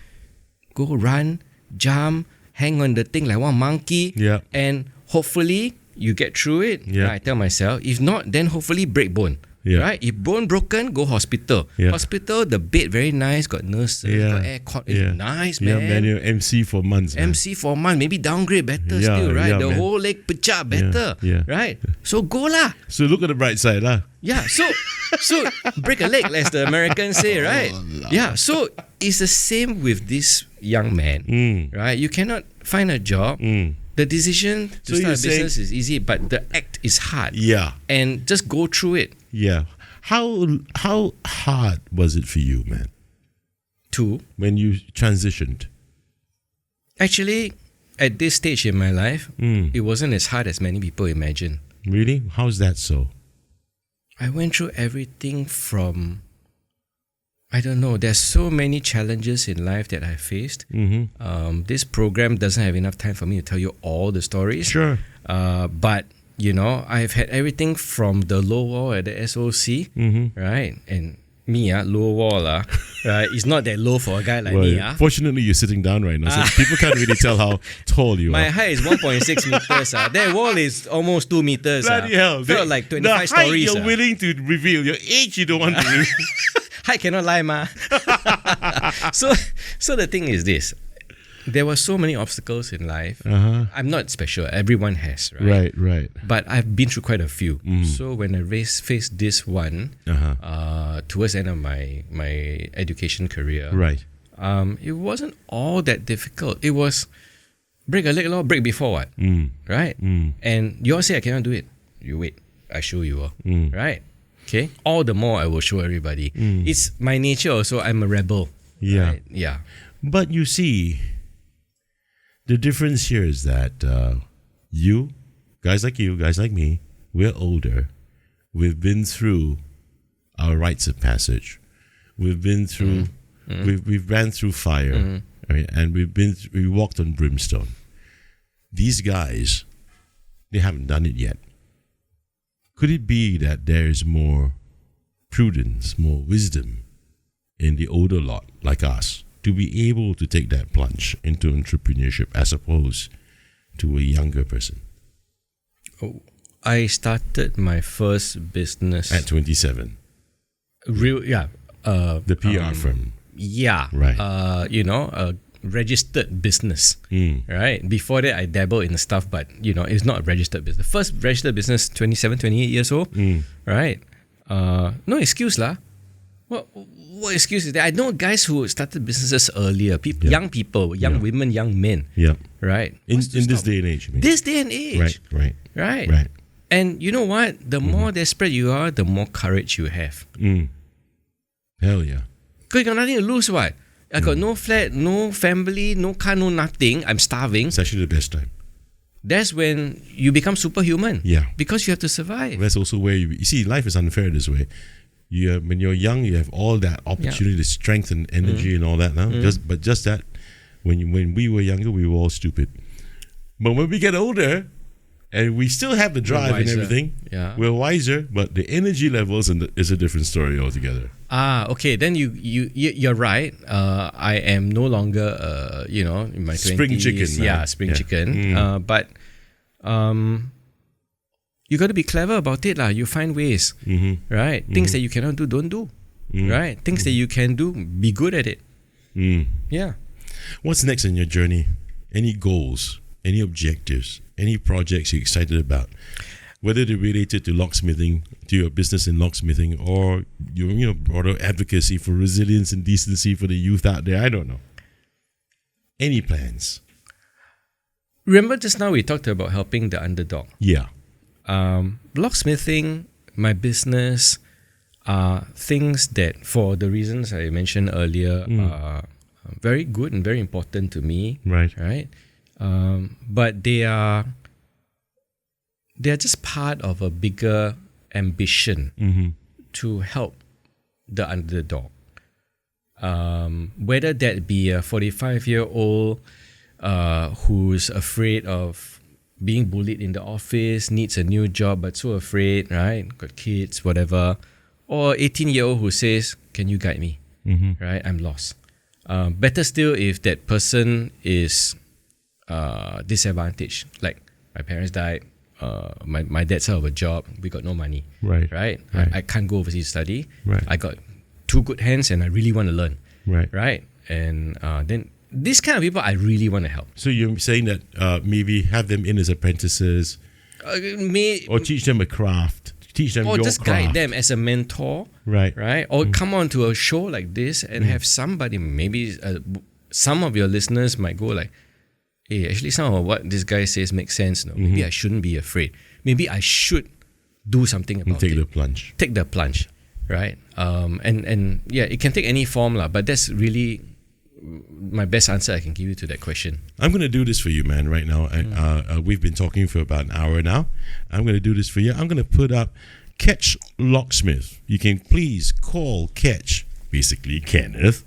go run, jump, hang on the thing like one monkey. Yeah. And hopefully you get through it. Yeah. I tell myself. If not, then hopefully break bone. Yeah. Right? If bone broken, go hospital. Yeah. Hospital, the bed very nice, got nurses, got aircon. It's nice, man. Yeah, man. You MC for months. Man. MC for months, maybe downgrade better still, right? Yeah, the man. whole leg pecah better, right? So go lah. So look at the bright side, lah. Yeah, so break a leg, as the Americans say, right? Yeah, so it's the same with this young man, right? You cannot find a job. The decision to start a business is easy, but the act is hard. Yeah. And just go through it. Yeah. How hard was it for you, man? When you transitioned? Actually, at this stage in my life, it wasn't as hard as many people imagine. Really? How's that so? I went through everything from, I don't know, there's so many challenges in life that I faced. This program doesn't have enough time for me to tell you all the stories. Sure. But, I've had everything from the low wall at the SOC, right? And me, low wall, right? It's not that low for a guy like me. Fortunately, you're sitting down right now, so people can't really tell how tall you are. My height is 1.6 meters. That wall is almost 2 meters. Bloody hell. Felt like 25 the stories. Height you're willing to reveal. Your age you don't want to reveal. Height cannot lie, ma. So the thing is this. There were so many obstacles in life. I'm not special. Everyone has, right? Right. But I've been through quite a few. So when I faced this one, towards the end of my education career, right, it wasn't all that difficult. It was break a leg, break before what, right? And you all say I cannot do it. You wait, I show you all, right? Okay. All the more I will show everybody. It's my nature also. I'm a rebel. Yeah. Right? Yeah. But you see, the difference here is that guys like me, we're older. We've been through our rites of passage. We've been through, we've ran through fire, right? And we walked on brimstone. These guys, they haven't done it yet. Could it be that there is more prudence, more wisdom in the older lot like us to be able to take that plunge into entrepreneurship as opposed to a younger person? Oh, I started my first business At 27. The PR firm. Yeah. Right. A registered business. Right. Before that, I dabbled in the stuff, but it's not a registered business. The first registered business, 27, 28 years old. Right. No excuse lah. What excuse is that? I know guys who started businesses earlier. Young people, young women, young men. Yeah. Right. In this day and age, you mean? This day and age. Right. And you know what? The more desperate you are, the more courage you have. Hell yeah. Because you got nothing to lose, what? I got no flat, no family, no car, no nothing. I'm starving. It's actually the best time. That's when you become superhuman. Yeah. Because you have to survive. That's also where you see, life is unfair this way. When you're young, you have all that opportunity, strength and energy and all that. Now, just that, when we were younger, we were all stupid. But when we get older, and we still have the drive and everything, we're wiser. But the energy levels is a different story altogether. Okay. Then you're right. I am no longer in my 20s. Spring chicken. Yeah, spring chicken. But you got to be clever about it lah. You find ways, right? Things that you cannot do, don't do, right? Things that you can do, be good at it. Yeah. What's next in your journey? Any goals? Any objectives? Any projects you're excited about? Whether they're related to locksmithing, to your business in locksmithing, or your broader advocacy for resilience and decency for the youth out there. I don't know. Any plans? Remember just now we talked about helping the underdog. Yeah. Locksmithing, my business, are things that, for the reasons I mentioned earlier, are very good and very important to me. Right. But they are just part of a bigger ambition to help the underdog. Whether that be a 45-year-old who's afraid of being bullied in the office, needs a new job but so afraid, right? Got kids, whatever. Or 18-year-old who says, can you guide me? Right? I'm lost. Better still if that person is disadvantaged. Like my parents died, my dad's out of a job, we got no money. Right? I can't go overseas to study. I got two good hands and I really want to learn. Right? And then these kind of people I really want to help. So you're saying that maybe have them in as apprentices, or teach them a craft, teach them or your just craft. guide them as a mentor, right? Or come on to a show like this and have somebody. Maybe some of your listeners might go like, "Hey, actually, some of what this guy says makes sense. No, maybe I shouldn't be afraid. Maybe I should do something about it. Take the plunge. Take the plunge, right? And yeah, it can take any form lah. But that's really my best answer I can give you to that question. I'm going to do this for you, man, right now. We've been talking for about an hour now. I'm going to do this for you. I'm going to put up Catch Locksmith. You can please call Catch, basically Kenneth,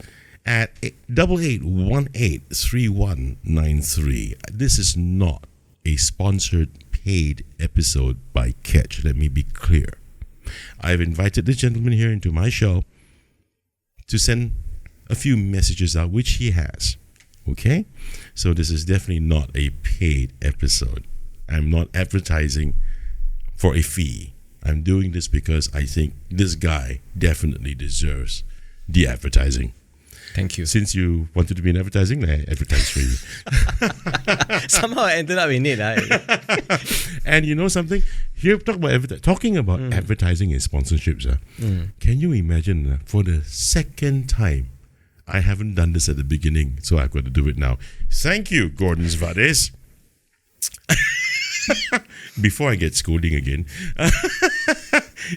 at 8818-3193. This is not a sponsored paid episode by Catch. Let me be clear. I've invited this gentleman here into my show to send a few messages out, which he has. Okay? So this is definitely not a paid episode. I'm not advertising for a fee. I'm doing this because I think this guy definitely deserves the advertising. Thank you. Since you wanted to be in advertising, I advertise for you. Somehow I ended up in it. And you know something? Here, talking about advertising and sponsorships. Can you imagine for the second time? I haven't done this at the beginning, so I've got to do it now. Thank you, Gordon Zvades. Before I get scolding again.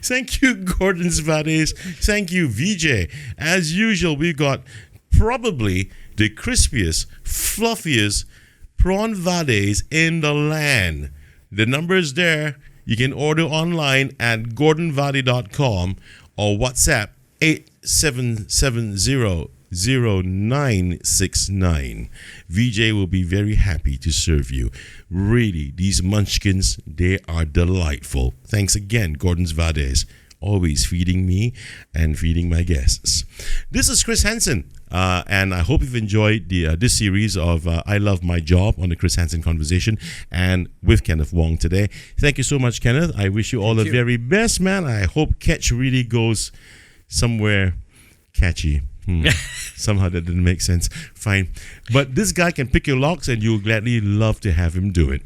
Thank you, Gordon Zvades. Thank you, VJ. As usual, we've got probably the crispiest, fluffiest prawn vades in the land. The number is there. You can order online at gordonvade.com or WhatsApp 8770-0969. VJ will be very happy to serve you. Really, these munchkins, they are delightful. Thanks again, Gordon's Vades. always feeding me and feeding my guests. This is Chris Hansen, and I hope you've enjoyed this series of I Love My Job on the Chris Hansen Conversation and with Kenneth Wong today. Thank you so much, Kenneth. I wish you all the very best, man. I hope Catch really goes somewhere catchy. Somehow that didn't make sense. Fine. But this guy can pick your locks and you'll gladly love to have him do it.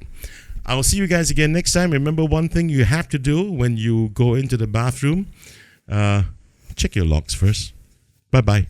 I will see you guys again next time. Remember one thing you have to do when you go into the bathroom. Check your locks first. Bye-bye.